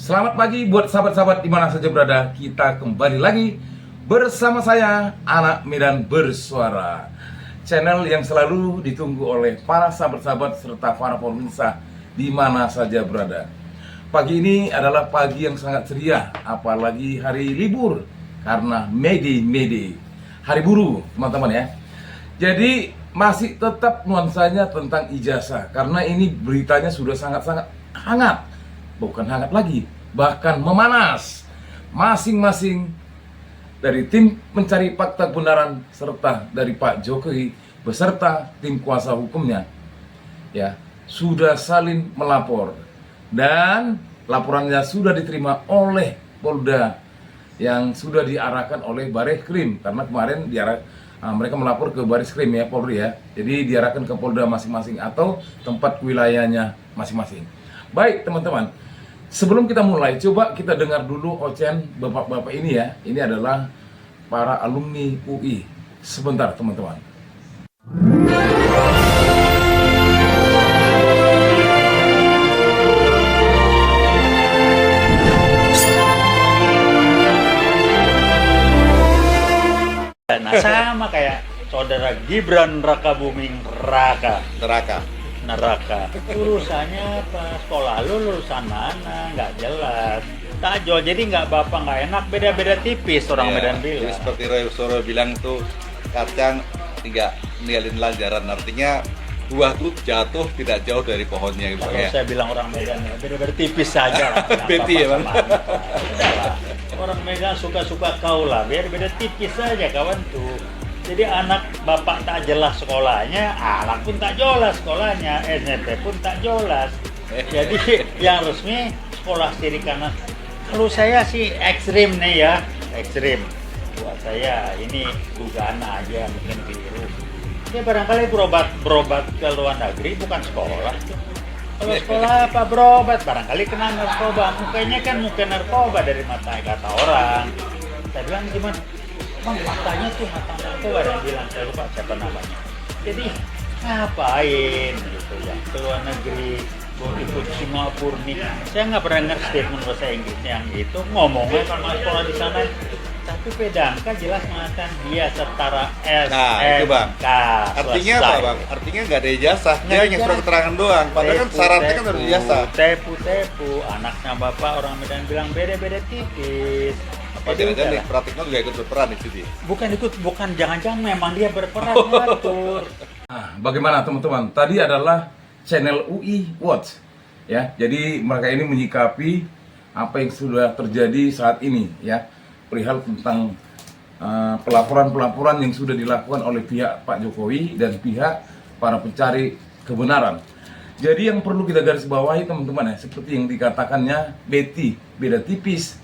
Selamat pagi buat sahabat-sahabat di mana saja berada. Kita kembali lagi bersama saya, Anak Medan Bersuara. Channel yang selalu ditunggu oleh para sahabat-sahabat serta para pemirsa di mana saja berada. Pagi ini adalah pagi yang sangat ceria, apalagi hari libur karena May Day, hari buruh, teman-teman ya. Jadi masih tetap nuansanya tentang ijazah karena ini beritanya sudah sangat-sangat hangat. Bukan hangat lagi, bahkan memanas. Masing-masing dari tim mencari fakta kebenaran serta dari Pak Jokowi beserta tim kuasa hukumnya ya sudah saling melapor dan laporannya sudah diterima oleh Polda yang sudah diarahkan oleh Bareskrim karena kemarin mereka melapor ke Bareskrim ya, Polri ya. Jadi diarahkan ke Polda masing-masing atau tempat wilayahnya masing-masing. Baik teman-teman, sebelum kita mulai, coba kita dengar dulu ocehan bapak-bapak ini ya. Ini adalah para alumni UI. Sebentar teman-teman. Nah sama kayak saudara Gibran Raka Buming Raka neraka. Urusannya apa? Sekolah lu lulusan mana? Nggak jelas. Tajol, jadi nggak bapak nggak enak, beda-beda tipis orang Ya, Medan bilang. jadi seperti Roy Soro bilang tuh, kacang tidak ninggalin lanjaran, artinya buah tuh jatuh tidak jauh dari pohonnya gitu Kalau ya. saya bilang orang Medan ya, beda-beda tipis saja lah. Beti ya, Bang? Udahlah. Orang Medan suka-suka kau lah, biar beda tipis saja kawan tuh. Jadi anak bapak tak jelas sekolahnya, anak pun tak jelas sekolahnya, SMP pun tak jelas. Jadi yang resmi sekolah kiri kanan. Kalau saya sih ekstrim nih ya, ekstrim. Buat saya ini dugaan aja mungkin keliru. Ya barangkali berobat ke luar negeri bukan sekolah. Kalau sekolah apa berobat, barangkali kena narkoba. Mukanya kan muka narkoba dari mata kata orang. Saya bilang gimana? Bang, matanya tuh mata narkoba, dan bilang saya lupa siapa namanya. Jadi ngapain gitu ya ke luar negeri, mau ikut Singapura nih. Saya nggak pernah dengar statement bahasa Inggrisnya yang itu, ngomongnya kalau sekolah di sana. Tapi pedangka jelas mengatakan dia setara SMK. Nah itu Bang, artinya selesai. apa Bang? Artinya nggak ada ijazah, dia hanya surat keterangan doang. Padahal kan Tepu, syaratnya kan harus ijazah. Tepu, anaknya bapak orang Medan bilang beda-beda tipis. Apa Jadi jangan-jangan udahlah. Nik Pratikno juga ikut berperan di situ? Bukan jangan-jangan memang dia berperan ngatur. Nah, bagaimana teman-teman? Tadi adalah channel UI Watch ya. Jadi mereka ini menyikapi apa yang sudah terjadi saat ini ya, perihal tentang pelaporan-pelaporan yang sudah dilakukan oleh pihak Pak Jokowi dan pihak para pencari kebenaran. Jadi yang perlu kita garis bawahi teman-teman ya, seperti yang dikatakannya Betty, beda tipis,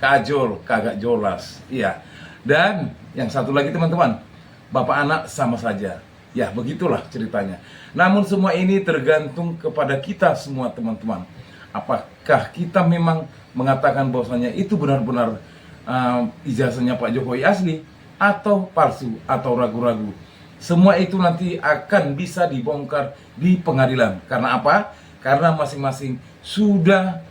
kajol, kagak jelas. Iya. Dan yang satu lagi teman-teman, bapak anak sama saja. Ya, begitulah ceritanya. Namun semua ini tergantung kepada kita semua teman-teman. Apakah kita memang mengatakan bahwasanya itu benar-benar ijazahnya Pak Jokowi asli atau palsu atau ragu-ragu. Semua itu nanti akan bisa dibongkar di pengadilan. Karena apa? Karena masing-masing sudah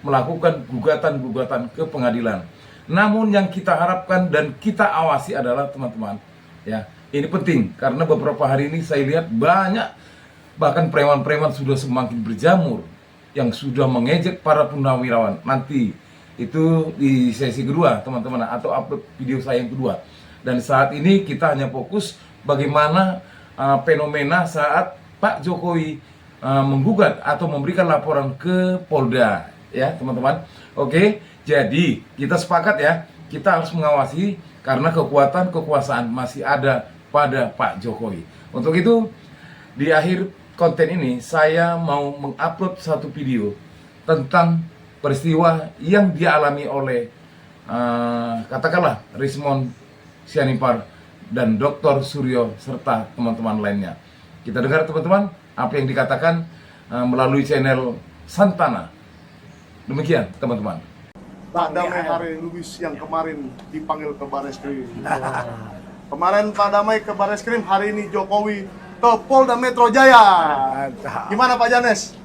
melakukan gugatan-gugatan ke pengadilan. Namun yang kita harapkan dan kita awasi adalah teman-teman ya, ini penting karena beberapa hari ini saya lihat banyak bahkan preman-preman sudah semakin berjamur yang sudah mengejek para purnawirawan. Nanti itu di sesi kedua teman-teman, atau upload video saya yang kedua. Dan saat ini kita hanya fokus bagaimana fenomena saat Pak Jokowi menggugat atau memberikan laporan ke Polda ya teman-teman. Oke, jadi kita sepakat ya, kita harus mengawasi karena kekuasaan masih ada pada Pak Jokowi. Untuk itu di akhir konten ini saya mau mengupload satu video tentang peristiwa yang dialami oleh katakanlah Rismond Sianipar dan Dr. Suryo serta teman-teman lainnya. Kita dengar teman-teman apa yang dikatakan melalui channel Santana. Demikian teman-teman. Pak Damai Hari Lubis yang kemarin dipanggil ke Bareskrim. Kemarin Pak Damai ke Bareskrim, hari ini Jokowi ke Polda Metro Jaya. Gimana Pak Janes?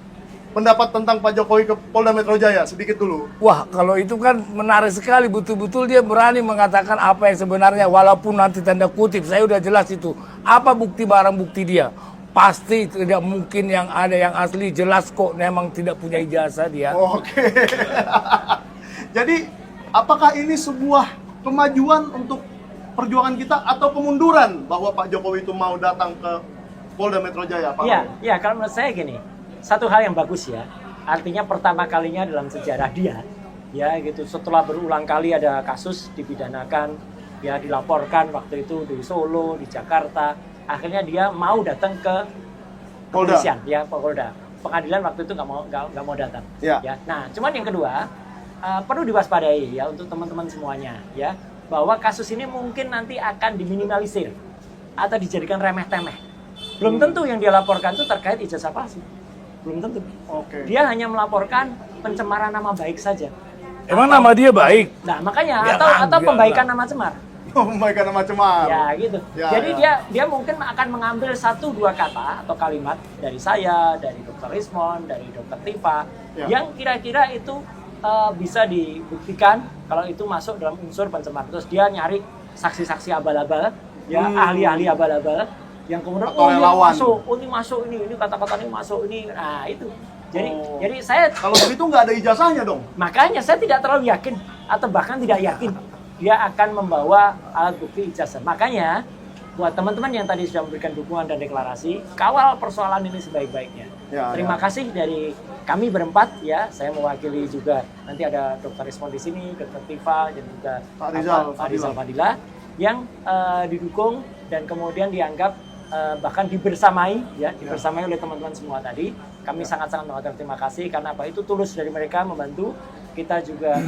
pendapat tentang Pak Jokowi ke Polda Metro Jaya sedikit dulu. Wah, kalau itu kan menarik sekali, betul-betul dia berani mengatakan apa yang sebenarnya, walaupun nanti tanda kutip, saya udah jelas itu. Apa bukti barang bukti dia? Pasti tidak mungkin yang ada yang asli, jelas kok memang tidak punya ijazah dia. Oke. Jadi, apakah ini sebuah kemajuan untuk perjuangan kita atau kemunduran bahwa Pak Jokowi itu mau datang ke Polda Metro Jaya? Pak Iya, Roy? iya, kalau menurut saya gini, satu hal yang bagus ya, artinya pertama kalinya dalam sejarah dia, ya gitu, setelah berulang kali ada kasus dipidanakan, ya dilaporkan waktu itu di Solo, di Jakarta, akhirnya dia mau datang ke Polda. kepolisian, ya Polda. Pengadilan waktu itu nggak mau datang. Ya. Ya. Nah, cuman yang kedua perlu diwaspadai ya untuk teman-teman semuanya, ya bahwa kasus ini mungkin nanti akan diminimalisir atau dijadikan remeh-temeh. Belum tentu yang dia laporkan itu terkait ijazah palsu. Belum tentu. Oke. Dia hanya melaporkan pencemaran nama baik saja. Emang nama dia baik? Nah, makanya Ya atau kan, pembaikan biarlah. nama cemar. Membaikan nama cemar. Ya, gitu. Ya, Jadi ya. dia mungkin akan mengambil 1-2 kata atau kalimat dari saya, dari Dr. Rismon, dari Dr. Tifa Ya. yang kira-kira itu bisa dibuktikan kalau itu masuk dalam unsur pencemar. Terus dia nyari saksi-saksi abal-abal, ya ahli-ahli abal-abal yang kemudian Atau ini relawan. masuk ini kata-kata ini masuk ini. Nah, itu. Jadi Oh. jadi saya Kalau begitu nggak ada ijazahnya dong. makanya saya tidak terlalu yakin atau bahkan tidak yakin dia akan membawa alat bukti ijazah. Makanya buat teman-teman yang tadi sudah memberikan dukungan dan deklarasi, kawal persoalan ini sebaik-baiknya. Ya, Terima ya. kasih dari kami berempat ya. Saya mewakili juga nanti ada Dr. Rismon di sini, Dr. Tifa dan juga Pak Rizal Pak Rizal Fadila yang didukung dan kemudian dianggap bahkan dibersamai ya, dibersamai oleh teman-teman semua tadi. Kami sangat-sangat mengucapkan terima kasih karena apa itu tulus dari mereka membantu kita juga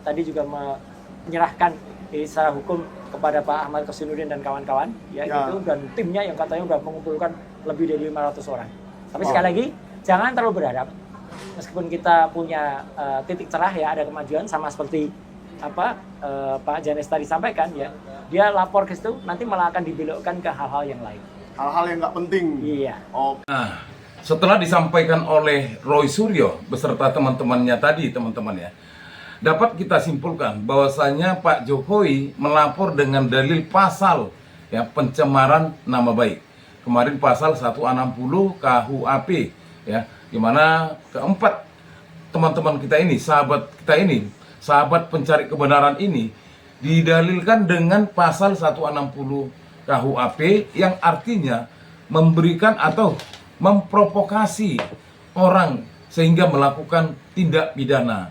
tadi juga menyerahkan secara hukum kepada Pak Ahmad Kosinudin dan kawan-kawan ya, Ya. gitu dan timnya yang katanya sudah mengumpulkan lebih dari 500 orang. Tapi Wow. sekali lagi jangan terlalu berharap. Meskipun kita punya titik cerah ya, ada kemajuan sama seperti Pak Janes tadi sampaikan ya, dia lapor ke situ nanti malah akan dibelokkan ke hal-hal yang lain. Hal-hal yang nggak penting. Iya. Oh, Nah, setelah disampaikan oleh Roy Suryo beserta teman-temannya tadi, teman-teman ya, dapat kita simpulkan bahwasanya Pak Jokowi melapor dengan dalil pasal ya pencemaran nama baik. Kemarin pasal 160 KUHP ya, di mana keempat teman-teman kita ini, sahabat kita ini, sahabat pencari kebenaran ini didalilkan dengan pasal 160 KUHP yang artinya memberikan atau memprovokasi orang sehingga melakukan tindak pidana.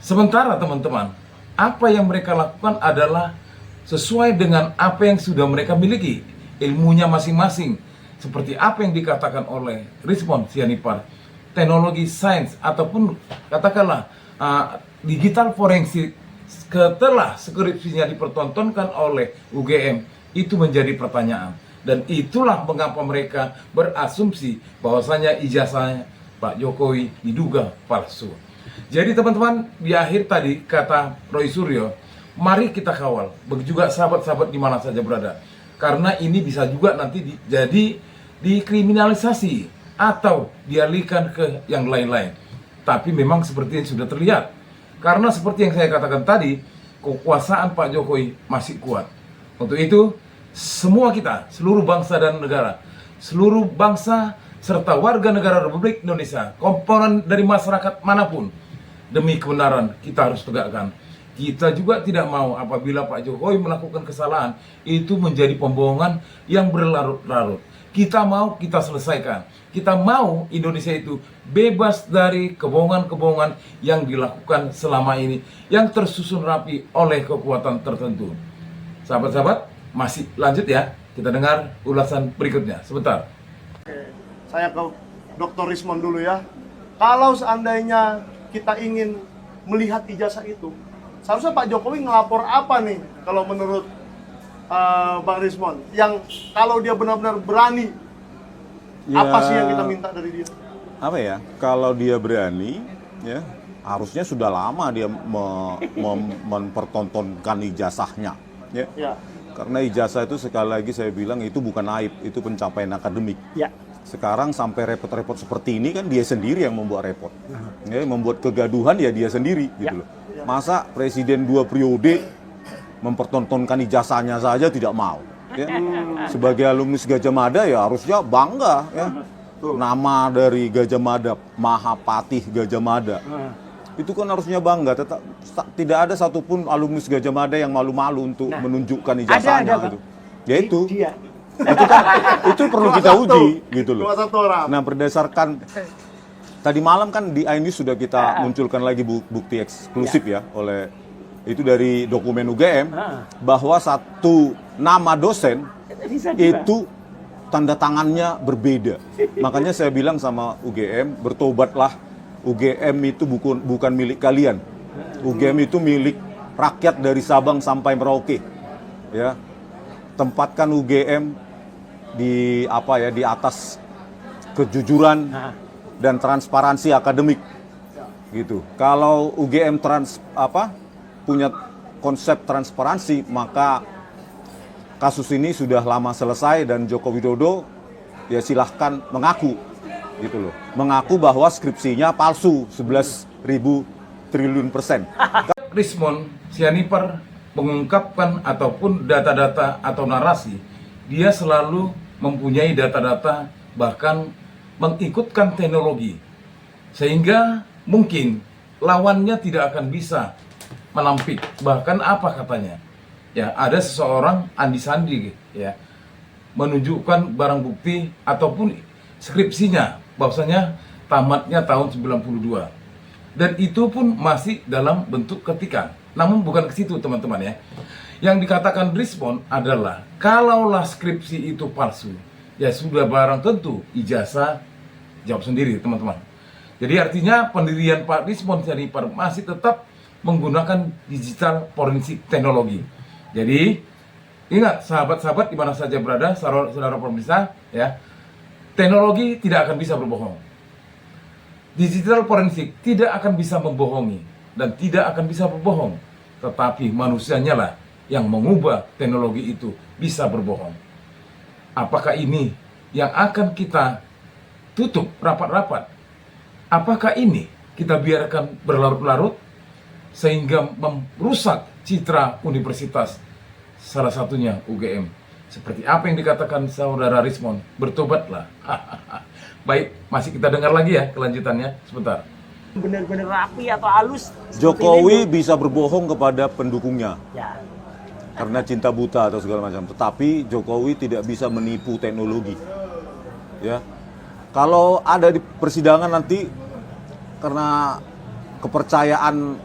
Sementara teman-teman, apa yang mereka lakukan adalah sesuai dengan apa yang sudah mereka miliki, ilmunya masing-masing. Seperti apa yang dikatakan oleh Rismon Sianipar, teknologi sains ataupun katakanlah digital forensik setelah skripsinya dipertontonkan oleh UGM, itu menjadi pertanyaan. Dan itulah mengapa mereka berasumsi bahwasanya ijazahnya Pak Jokowi diduga palsu. Jadi teman-teman, di akhir tadi kata Roy Suryo, mari kita kawal, begitu juga sahabat-sahabat di mana saja berada. Karena ini bisa juga nanti jadi dikriminalisasi atau dialihkan ke yang lain-lain. Tapi memang seperti yang sudah terlihat. Karena seperti yang saya katakan tadi, kekuasaan Pak Jokowi masih kuat. Untuk itu, semua kita, seluruh bangsa dan negara, seluruh bangsa serta warga negara Republik Indonesia, komponen dari masyarakat manapun, demi kebenaran kita harus tegakkan. Kita juga tidak mau apabila Pak Jokowi melakukan kesalahan itu menjadi pembohongan yang berlarut-larut. Kita mau kita selesaikan. Kita mau Indonesia itu bebas dari kebohongan-kebohongan yang dilakukan selama ini, yang tersusun rapi oleh kekuatan tertentu. Sahabat-sahabat, masih lanjut ya. Kita dengar ulasan berikutnya. Sebentar. saya ke Dr. Rismon dulu ya. Kalau seandainya kita ingin melihat ijazah itu, seharusnya Pak Jokowi ngelapor apa nih kalau menurut Bang Rismon? Yang kalau dia benar-benar berani, apa sih yang kita minta dari dia? Apa ya? Kalau dia berani, ya harusnya sudah lama dia mempertontonkan ijazahnya, ya. Ya. Karena ijazah itu sekali lagi saya bilang itu bukan aib, itu pencapaian akademik. Ya. Sekarang sampai repot-repot seperti ini kan dia sendiri yang membuat repot. Ya, membuat kegaduhan ya dia sendiri gitu loh. Masa presiden 2 periode mempertontonkan ijazahnya saja tidak mau. Ya. Sebagai alumnus Gajah Mada ya harusnya bangga ya. Nama dari Gajah Mada, Mahapatih Gajah Mada. Itu kan harusnya bangga. Tidak ada satupun alumnus Gajah Mada yang malu-malu untuk menunjukkan ijazahnya ada, gitu. Ya itu. Dia. Itu perlu kita uji gitu loh. Cuma 1 orang. Nah, berdasarkan tadi malam kan di iNews sudah kita munculkan lagi bukti eksklusif ya oleh itu dari dokumen UGM bahwa satu nama dosen itu tanda tangannya berbeda. Makanya saya bilang sama UGM, bertobatlah. UGM itu bukan milik kalian. UGM itu milik rakyat dari Sabang sampai Merauke. Ya. Tempatkan UGM di atas kejujuran dan transparansi akademik gitu. Kalau UGM punya konsep transparansi, maka kasus ini sudah lama selesai dan Joko Widodo ya silahkan mengaku gitu loh. Mengaku bahwa skripsinya palsu 11.000 triliun %. Rismond Sianipar mengungkapkan ataupun data-data atau narasi, dia selalu mempunyai data-data, bahkan mengikutkan teknologi, sehingga mungkin lawannya tidak akan bisa menampik. Bahkan apa katanya? Ya, ada seseorang Andi Sandi ya menunjukkan barang bukti ataupun skripsinya bahwasanya tamatnya tahun 92. Dan itu pun masih dalam bentuk ketikan. Namun bukan ke situ teman-teman ya. Yang dikatakan Rismond adalah kalaulah skripsi itu palsu, ya sudah barang tentu ijazah jawab sendiri teman-teman. Jadi artinya pendirian Pak Rismond Sianipar masih tetap menggunakan digital forensik teknologi. Jadi ingat sahabat-sahabat di mana saja berada, saudara pemirsa ya, teknologi tidak akan bisa berbohong. Digital forensik tidak akan bisa membohongi dan tidak akan bisa berbohong, tetapi manusianya lah yang mengubah teknologi itu bisa berbohong. Apakah ini yang akan kita tutup rapat-rapat? Apakah ini kita biarkan berlarut-larut sehingga merusak citra universitas, salah satunya UGM? Seperti apa yang dikatakan saudara Rismond, bertobatlah. Baik, masih kita dengar lagi ya kelanjutannya sebentar. Benar-benar rapi atau halus. Jokowi bisa berbohong kepada pendukungnya Ya. karena cinta buta atau segala macam. Tetapi Jokowi tidak bisa menipu teknologi. Ya, kalau ada di persidangan nanti karena kepercayaan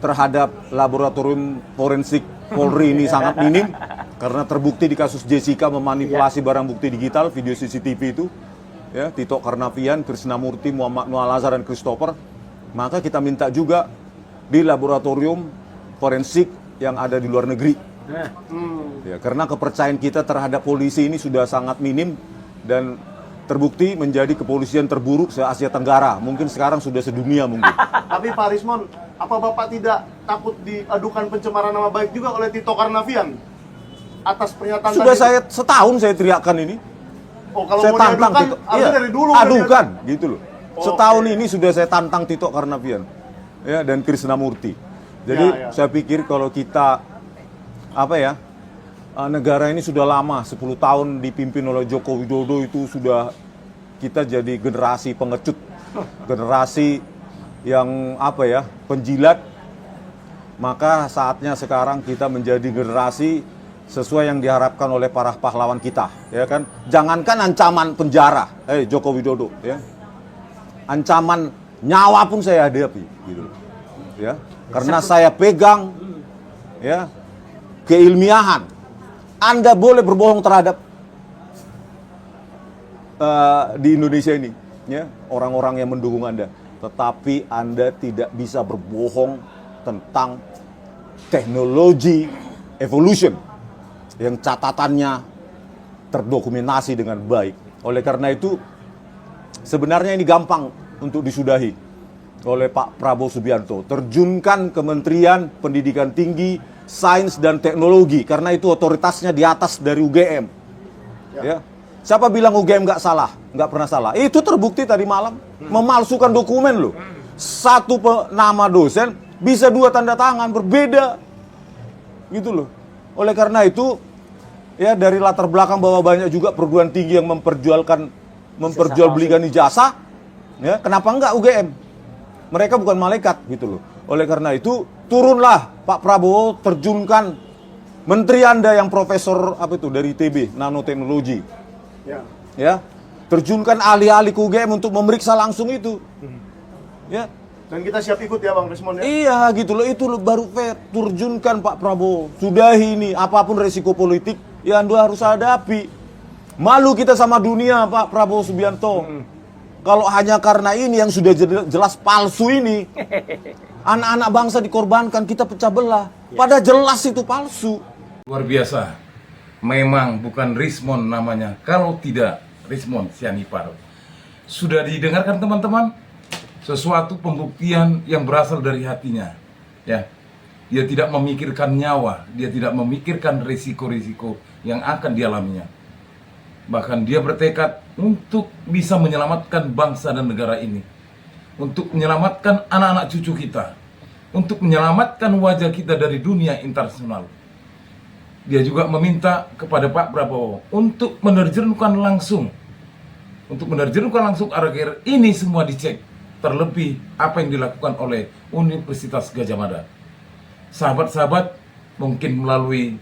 terhadap laboratorium forensik Polri ini sangat minim karena terbukti di kasus Jessica memanipulasi barang bukti digital, video CCTV itu, ya, Tito Karnavian, Krisnamurti, Muhammad Noah Lazar dan Christopher, maka kita minta juga di laboratorium forensik yang ada di luar negeri. Ya, karena kepercayaan kita terhadap polisi ini sudah sangat minim dan terbukti menjadi kepolisian terburuk se-Asia Tenggara. Mungkin sekarang sudah sedunia mungkin. Tapi Pak Rismond, apa Bapak tidak takut diadukan pencemaran nama baik juga oleh Tito Karnavian atas pernyataan Sudah tadi? saya setahun saya teriakkan ini. Oh, kalau Saya mau tantang diadukan, Tito. harusnya Iya, dari dulu. adukan gitu loh. Oh, Setahun oke. ini sudah saya tantang Tito Karnavian, ya, dan Krisnamurti. Jadi Ya, ya. saya pikir kalau kita negara ini sudah lama, 10 tahun dipimpin oleh Joko Widodo, itu sudah kita jadi generasi pengecut, generasi yang penjilat. Maka saatnya sekarang kita menjadi generasi sesuai yang diharapkan oleh para pahlawan kita, ya kan? Jangankan ancaman penjara, Joko Widodo, ya, ancaman nyawa pun saya hadapi, gitu, ya, karena saya pegang, ya, keilmiahan. Anda boleh berbohong terhadap di Indonesia ini, ya, orang-orang yang mendukung Anda, tetapi Anda tidak bisa berbohong tentang teknologi evolution yang catatannya terdokumentasi dengan baik. Oleh karena itu, sebenarnya ini gampang untuk disudahi oleh Pak Prabowo Subianto. Terjunkan Kementerian Pendidikan Tinggi, Sains dan Teknologi, karena itu otoritasnya di atas dari UGM. Ya. Siapa bilang UGM nggak salah? Nggak pernah salah. Itu terbukti tadi malam. Memalsukan dokumen loh. Satu nama dosen bisa 2 tanda tangan berbeda. Gitu loh. Oleh karena itu, ya dari latar belakang bahwa banyak juga perguruan tinggi yang memperjualbelikan ijazah, ya kenapa enggak UGM? Mereka bukan malaikat gitu loh. Oleh karena itu, turunlah Pak Prabowo, terjunkan menteri Anda yang profesor apa itu dari ITB, nanoteknologi. Ya, terjunkan ahli-ahli ke UGM untuk memeriksa langsung itu. Ya. Dan kita siap ikut ya Bang Rismond ya. Iya gitu loh, itu loh baru fair. Turjunkan Pak Prabowo. Sudahi ini, apapun resiko politik ya Anda harus hadapi. Malu kita sama dunia Pak Prabowo Subianto. Kalau hanya karena ini yang sudah jelas palsu ini, anak-anak bangsa dikorbankan, kita pecah belah. Padahal jelas itu palsu. Luar biasa. Memang bukan Rismond namanya. Kalau tidak Rismond Sianipar. Sudah didengarkan teman-teman? Sesuatu pembuktian yang berasal dari hatinya. Ya. Dia tidak memikirkan nyawa, dia tidak memikirkan risiko-risiko yang akan dialaminya. Bahkan dia bertekad untuk bisa menyelamatkan bangsa dan negara ini. Untuk menyelamatkan anak-anak cucu kita. Untuk menyelamatkan wajah kita dari dunia internasional. Dia juga meminta kepada Pak Prabowo untuk menerjunkan langsung agar ini semua dicek. Terlebih apa yang dilakukan oleh Universitas Gadjah Mada. Sahabat-sahabat, mungkin melalui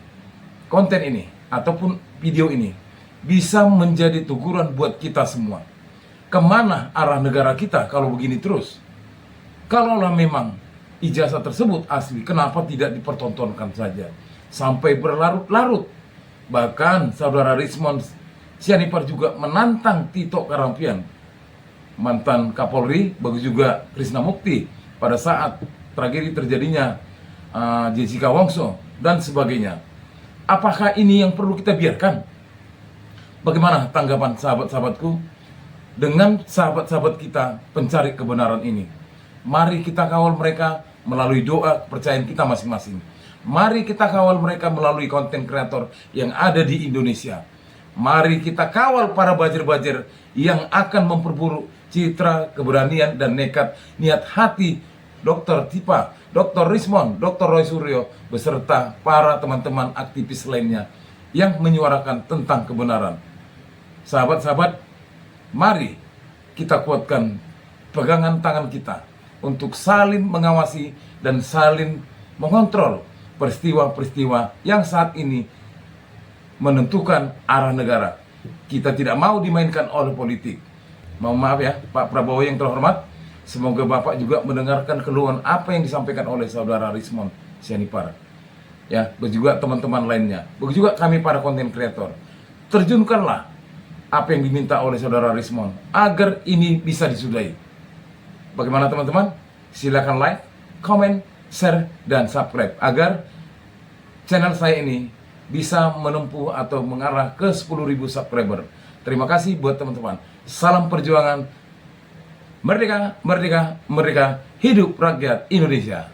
konten ini ataupun video ini bisa menjadi teguran buat kita semua. Kemana arah negara kita kalau begini terus? Kalaulah memang ijazah tersebut asli, kenapa tidak dipertontonkan saja sampai berlarut-larut? Bahkan saudara Rismond Sianipar juga menantang Tito Karnavian, mantan Kapolri, bagus juga Krishna Mukti pada saat tragedi terjadinya Jessica Wongso dan sebagainya. Apakah ini yang perlu kita biarkan? Bagaimana tanggapan sahabat-sahabatku dengan sahabat-sahabat kita pencari kebenaran ini? Mari kita kawal mereka melalui doa kepercayaan kita masing-masing. Mari kita kawal mereka melalui konten kreator yang ada di Indonesia. Mari kita kawal para bajir-bajir yang akan memperburuk citra, keberanian, dan nekat niat hati Dr. Tipa, Dr. Rismond, Dr. Roy Suryo, beserta para teman-teman aktivis lainnya yang menyuarakan tentang kebenaran. Sahabat-sahabat, mari kita kuatkan pegangan tangan kita untuk saling mengawasi dan saling mengontrol peristiwa-peristiwa yang saat ini menentukan arah negara. Kita tidak mau dimainkan oleh politik. Mohon maaf ya Pak Prabowo yang terhormat, semoga Bapak juga mendengarkan keluhan apa yang disampaikan oleh saudara Rismond Sianipar. Ya, begitu juga teman-teman lainnya. Begitu juga kami para konten kreator. Terjunkanlah apa yang diminta oleh saudara Rismond agar ini bisa disudahi. Bagaimana teman-teman? Silakan like, comment, share, dan subscribe agar channel saya ini bisa menempuh atau mengarah ke 10.000 subscriber. Terima kasih buat teman-teman. Salam perjuangan. Merdeka, merdeka, merdeka. Hidup rakyat Indonesia.